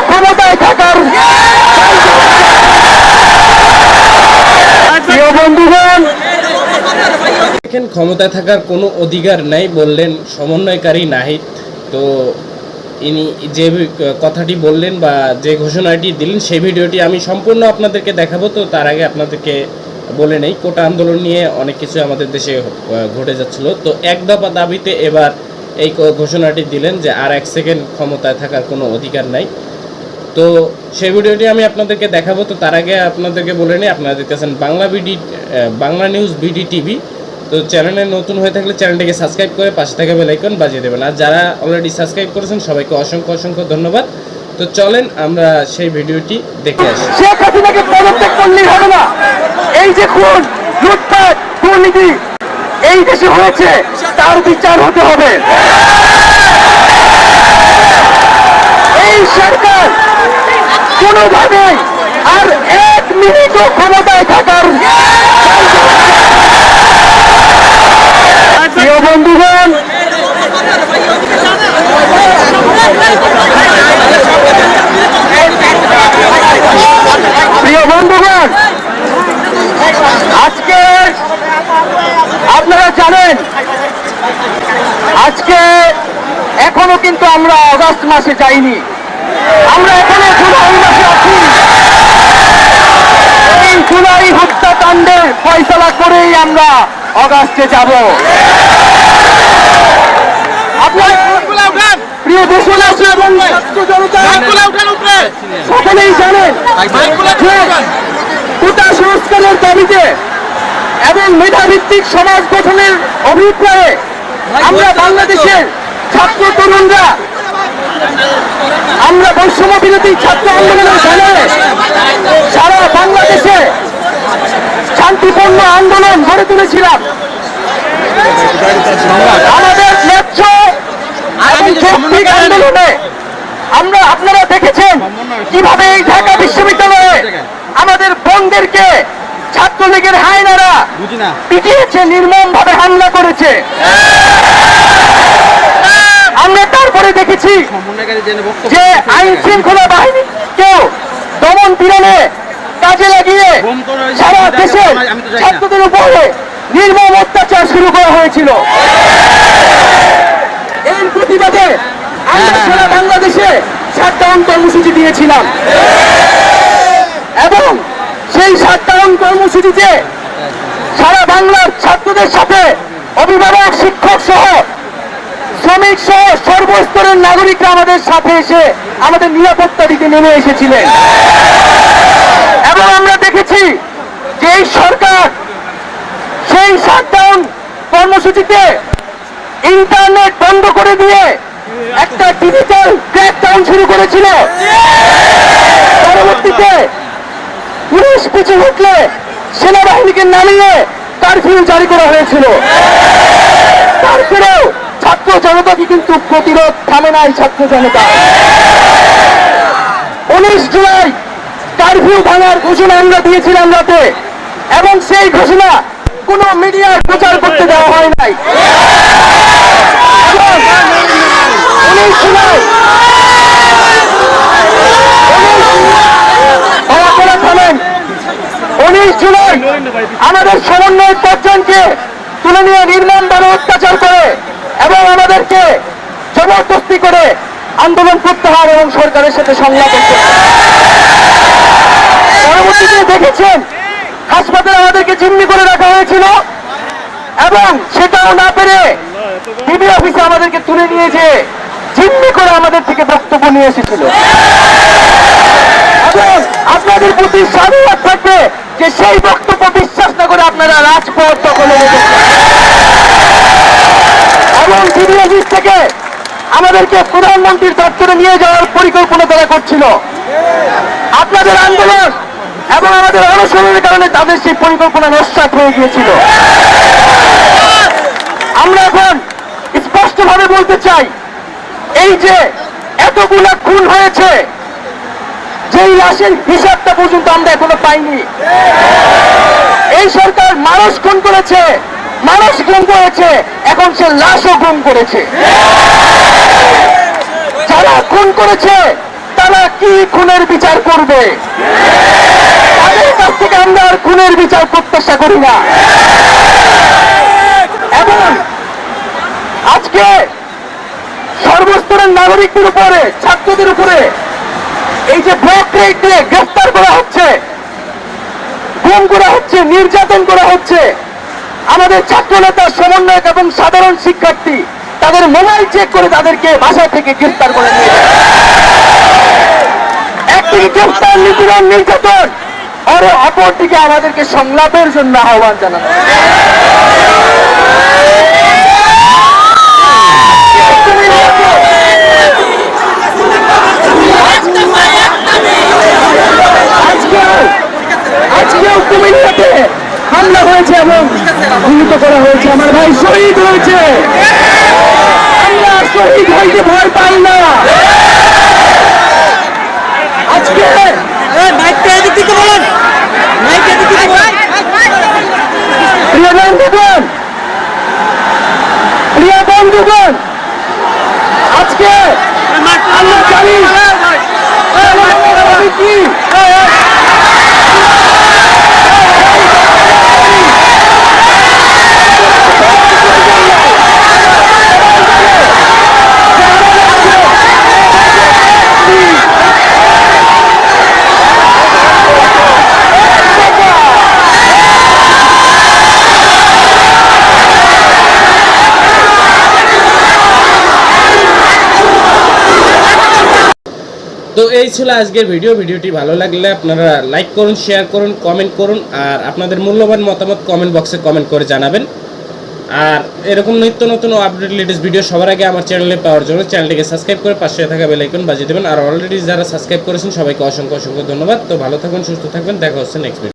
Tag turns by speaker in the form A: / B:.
A: ক্ষমতায় থাকার প্রিয় বন্ধুগণ,
B: দেখেন ক্ষমতায় থাকার কোনো অধিকার নাই বললেন সমন্বয়কারী নাহিদ। তো ইনি যে কথাটি বললেন বা যে ঘোষণাটি দিলেন সেই ভিডিওটি আমি সম্পূর্ণ আপনাদেরকে দেখাবো। তো তার আগে আপনাদেরকে বলে নেই, কোটা আন্দোলন নিয়ে অনেক কিছু আমাদের দেশে ঘটে যাচ্ছিল। তো এক দফা দাবিতে এবার এই ঘোষণাটি দিলেন যে আর এক সেকেন্ড ক্ষমতায় থাকার কোনো অধিকার নাই। তো সেই ভিডিওটি আমি আপনাদেরকে দেখাবো। তো তার আগে আপনাদেরকে বলে নিই, আপনারা দেখতেছেন বাংলা নিউজ বিডি টিভি। তো চ্যানেলে নতুন হয়ে থাকলে চ্যানেলটিকে সাবস্ক্রাইব করে পাশে থাকা বেল আইকন বাজিয়ে দেবেন। আর যারা অলরেডি সাবস্ক্রাইব করেছেন সবাইকে অসংখ্য ধন্যবাদ। তো চলেন আমরা সেই ভিডিওটি দেখে আসি।
A: শেখ হাসিনাকে পদত্যাগ করলেই হবে না। এই যে খুন, লুটপাট, দুর্নীতি এই দেশে হয়েছে, তার বিচার হতে হবে। এই সরকার কোনোভাবেই আর এক মিনিটও ক্ষমতায় থাকার প্রিয় বন্ধুগণ, আজকে আপনারা জানেন, আজকে এখনো কিন্তু আমরা অগাস্ট মাসে যাইনি, আমরা এখনো জুলাই মাসে আছি। এই জুলাই হত্যাকাণ্ডের ফয়সালা করেই আমরা অগাস্টে যাব। আপনার প্রিয় দেশবাসী এবং ছাত্র জনতা সকলেই জানেন যে কোটা সংস্কারের দাবিতে এবং মেধাভিত্তিক সমাজ গঠনের অভিপ্রায়ে আমরা বাংলাদেশের ছাত্র তরুণরা আমরা বৈষম্য বিরোধী ছাত্র আন্দোলনের ব্যানারে সারা বাংলাদেশে শান্তিপূর্ণ আন্দোলন গড়ে তুলেছিলাম। আমাদের ন্যায্য এবং যৌক্তিক আন্দোলনে আপনারা দেখেছেন কিভাবে এই ঢাকা বিশ্ববিদ্যালয়ে আমাদের বোনদেরকে ছাত্রলীগের হায়নারা পিটিয়েছে, নির্মমভাবে হামলা করেছে। আমরা তারপরে দেখেছি যে আইন শৃঙ্খলা বাহিনীকেও দমন পীড়নে কাজে লাগিয়ে সারা দেশে ছাত্রদের উপরে নির্মম অত্যাচার শুরু করা হয়েছিল। এর প্রতিবাদে আমরা সারা বাংলাদেশে শাটডাউন কর্মসূচি দিয়েছিলাম এবং সেই শাটডাউন কর্মসূচিতে সারা বাংলার ছাত্রদের সাথে অভিভাবক, শিক্ষক সহ, শ্রমিক সহ সর্বস্তরের নাগরিকরা আমাদের সাথে এসে আমাদের নিরাপত্তা দিতে নেমে এসেছিলেন। এবং আমরা দেখেছি যে এই সরকার সেই শাটডাউন কর্মসূচিতে ইন্টারনেট বন্ধ করে দিয়ে একটা ডিজিটাল ক্র্যাকডাউন শুরু করেছিল। পরবর্তীতে পুলিশ পিছু উঠলে সেনাবাহিনীকে নামিয়ে কারফিউ জারি করা হয়েছিল। তারপরেও ছাত্র জনতাকে কিন্তু প্রতিরোধ থামে নাই। ছাত্র জনতা 19 জুলাই কারফিউ ভাঙার ঘোষণা আমরা দিয়েছিলাম রাতে, এবং সেই ঘোষণা কোনো মিডিয়ার প্রচার করতে দেওয়া হয় নাই। 19 জুলাই আমাদের সমন্বয় পর্যন্তকে তুলে নিয়ে নির্মমভাবে অত্যাচার করে এবং আমাদেরকে জবরদস্তি করে আন্দোলন প্রত্যাহার এবং সরকারের সাথে সংলাপ করতে। পরবর্তীতে দেখেছেন হাসপাতালে আমাদেরকে জিম্মি করে রাখা হয়েছিল এবং সেটাও না পেরে ডিবি অফিসে আমাদেরকে তুলে নিয়েছে, জিম্মি করে আমাদের থেকে বক্তব্য নিয়ে এসেছিল। এবং আপনাদের প্রতি সাধুবাদ থাকবে যে সেই বক্তব্য বিশ্বাস না করে আপনারা রাজপথ দখলে রেখেছেন এবং ডিবি অফিস থেকে আমাদেরকে প্রধানমন্ত্রীর দপ্তরে নিয়ে যাওয়ার পরিকল্পনা তারা করছিল। আপনাদের আন্দোলন এবং আমাদের অনশনের কারণে তাদের সেই পরিকল্পনা নস্যাৎ হয়ে গিয়েছিল। আমরা এখন স্পষ্টভাবে বলতে চাই, এই যে এতগুলা খুন হয়েছে, যেই লাশের হিসাবটা পর্যন্ত আমরা এখনো পাইনি। এই সরকার মানুষ খুন করেছে, মানুষ গুম করেছে, এখন সে লাশও গুম করেছে। যারা খুন করেছে তারা কি খুনের বিচার করবে? তাদের কাছ থেকে আমরা আর খুনের বিচার প্রত্যাশা করি না। এবং আজকে সর্বস্তরের নাগরিকদের উপরে, ছাত্রদের উপরে এই যে ব্লক রেড দিয়ে গ্রেফতার করা হচ্ছে, গুম করা হচ্ছে, নির্যাতন করা হচ্ছে, আমাদের ছাত্রনেতা, সমন্বয়ক এবং সাধারণ শিক্ষার্থী তাদের মোবাইল চেক করে তাদেরকে বাসা থেকে গ্রেফতার করে নিয়ে যায়। একদিকে গ্রেফতার, নিপীড়ন, নির্যাতন, আর অপরদিকে আমাদেরকে সংলাপের জন্য আহ্বান জানানো। আজকেও কুমিল্লাতে হামলা হয়েছে এবং গুলিত করা হয়েছে, আমার ভাই শহীদ হয়েছে। আমরা শহীদ হইতে ভয় পাই না। আজকে প্রিয় বন্ধুগণ, প্রিয় বন্ধুগণ, আজকে আমরা জানি কি
B: তো এই ছিল আজকের ভিডিওটি ভালো লাগলে আপনারা লাইক করুন, শেয়ার করুন, কমেন্ট করুন, আর আপনাদের মূল্যবান মতামত কমেন্ট বক্সে কমেন্ট করে জানাবেন। আর এরকম নিত্য নতুন আপডেট লেটেস্ট ভিডিও সবার আগে আমার চ্যানেলে পাওয়ার জন্য চ্যানেলটিকে সাবস্ক্রাইব করে পাশে থাকা বেল আইকন বাজিয়ে দেবেন। আর অলরেডি যারা সাবস্ক্রাইব করেছেন সবাইকে অসংখ্য অসংখ্য ধন্যবাদ। তো ভালো থাকবেন, সুস্থ থাকবেন, দেখা হচ্ছে নেক্সট ভিডিও।